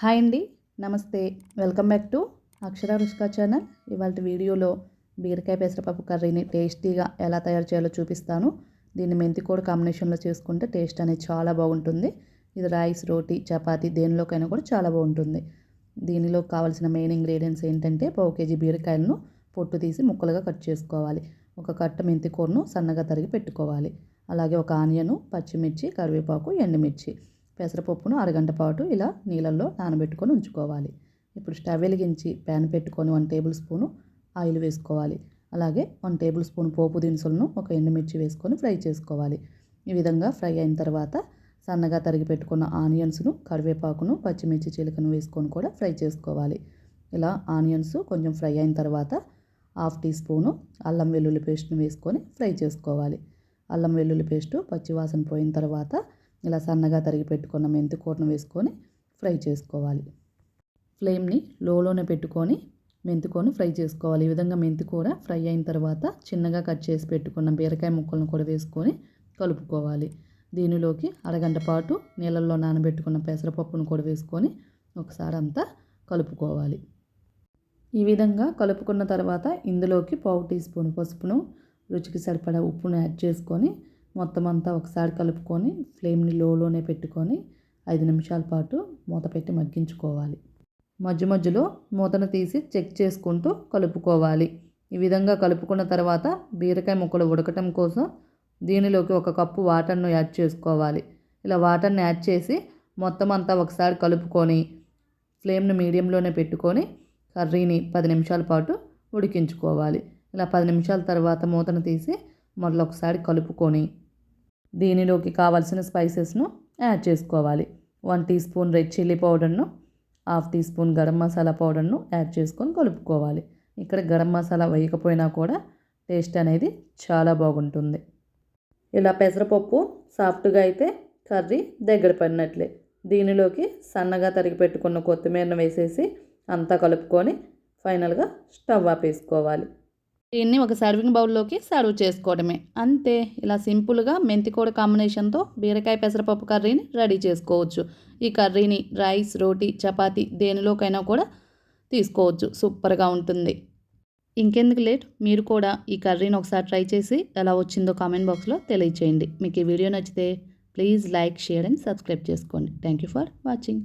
Hi అండి, నమస్తే. Welcome back to Akshara Ruchika channel. ఇవాళ వీడియోలో బీరకాయ పెసరపప్పు కర్రీని టేస్టీగా ఎలా తయారు చేయాలో చూపిస్తాను. దీన్ని మెంతికూర కాంబినేషన్లో చేసుకుంటే టేస్ట్ అనేది చాలా బాగుంటుంది. ఇది రైస్, రోటీ, చపాతీ దేనిలోకైనా కూడా చాలా బాగుంటుంది. దీనిలో కావాల్సిన మెయిన్ ఇంగ్రీడియంట్స్ ఏంటంటే పావు కేజీ బీరకాయలను పొట్టు తీసి ముక్కలుగా కట్ చేసుకోవాలి. ఒక కట్ట మెంతికూరను సన్నగా తరిగి పెట్టుకోవాలి. అలాగే ఒక ఆనియను, పచ్చిమిర్చి, కరివేపాకు, ఎండుమిర్చి, పెసరపప్పును అరగంట పాటు ఇలా నీళ్ళల్లో నానబెట్టుకొని ఉంచుకోవాలి. ఇప్పుడు స్టవ్ వెలిగించి ప్యాన్ పెట్టుకొని 1 టేబుల్ స్పూను ఆయిల్ వేసుకోవాలి. అలాగే 1 టేబుల్ స్పూన్ పోపు దినుసులను, ఒక ఎండుమిర్చి వేసుకొని ఫ్రై చేసుకోవాలి. ఈ విధంగా ఫ్రై అయిన తర్వాత సన్నగా తరిగి పెట్టుకున్న ఆనియన్స్ను, కరివేపాకును, పచ్చిమిర్చి చీలికను వేసుకొని కూడా ఫ్రై చేసుకోవాలి. ఇలా ఆనియన్స్ కొంచెం ఫ్రై అయిన తర్వాత 1/2 టీ స్పూను అల్లం వెల్లుల్లి పేస్ట్ను వేసుకొని ఫ్రై చేసుకోవాలి. అల్లం వెల్లుల్లి పేస్టు పచ్చివాసన పోయిన తర్వాత ఇలా సన్నగా తరిగి పెట్టుకున్న మెంతికూరను వేసుకొని ఫ్రై చేసుకోవాలి. ఫ్లేమ్ని లోలోనే పెట్టుకొని మెంతికూరను ఫ్రై చేసుకోవాలి. ఈ విధంగా మెంతికూర ఫ్రై అయిన తర్వాత చిన్నగా కట్ చేసి పెట్టుకున్న బీరకాయ ముక్కలను కూడా వేసుకొని కలుపుకోవాలి. దీనిలోకి అరగంట పాటు నీళ్ళల్లో నానబెట్టుకున్న పెసరపప్పును కూడా వేసుకొని ఒకసారి అంతా కలుపుకోవాలి. ఈ విధంగా కలుపుకున్న తర్వాత ఇందులోకి పావు టీ స్పూన్ పసుపును, రుచికి సరిపడా ఉప్పును యాడ్ చేసుకొని మొత్తం అంతా ఒకసారి కలుపుకొని ఫ్లేమ్ని లోలోనే పెట్టుకొని 5 నిమిషాల పాటు మూత పెట్టి మగ్గించుకోవాలి. మధ్య మధ్యలో మూతను తీసి చెక్ చేసుకుంటూ కలుపుకోవాలి. ఈ విధంగా కలుపుకున్న తర్వాత బీరకాయ ముక్కలు ఉడకటం కోసం దీనిలోకి 1 కప్పు వాటర్ను యాడ్ చేసుకోవాలి. ఇలా వాటర్ని యాడ్ చేసి మొత్తం అంతా ఒకసారి కలుపుకొని ఫ్లేమ్ని మీడియంలోనే పెట్టుకొని కర్రీని 10 నిమిషాల పాటు ఉడికించుకోవాలి. ఇలా 10 నిమిషాల తర్వాత మూతను తీసి మరొకసారి కలుపుకొని దీనిలోకి కావాల్సిన స్పైసెస్ను యాడ్ చేసుకోవాలి. 1 టీ స్పూన్ రెడ్ చిల్లీ పౌడర్ను, 1/2 టీ స్పూన్ గరం మసాలా పౌడర్ను యాడ్ చేసుకొని కలుపుకోవాలి. ఇక్కడ గరం మసాలా వేయకపోయినా కూడా టేస్ట్ అనేది చాలా బాగుంటుంది. ఇలా పెసరపప్పు సాఫ్ట్గా అయితే కర్రీ దగ్గర పడినట్లే. దీనిలోకి సన్నగా తరిగి పెట్టుకున్న కొత్తిమీరను వేసేసి అంతా కలుపుకొని ఫైనల్గా స్టవ్ ఆపేసుకోవాలి. దీన్ని ఒక సర్వింగ్ బౌల్లోకి సర్వ్ చేసుకోవడమే. అంతే. ఇలా సింపుల్గా మెంతికూర కాంబినేషన్తో బీరకాయ పెసరపప్పు కర్రీని రెడీ చేసుకోవచ్చు. ఈ కర్రీని రైస్, రోటీ, చపాతీ దేనిలోకైనా కూడా తీసుకోవచ్చు. సూపర్గా ఉంటుంది. ఇంకెందుకు లేట్, మీరు కూడా ఈ కర్రీని ఒకసారి ట్రై చేసి ఎలా వచ్చిందో కామెంట్ బాక్స్లో తెలియచేయండి. మీకు ఈ వీడియో నచ్చితే please like, share and subscribe చేసుకోండి. Thank you for watching.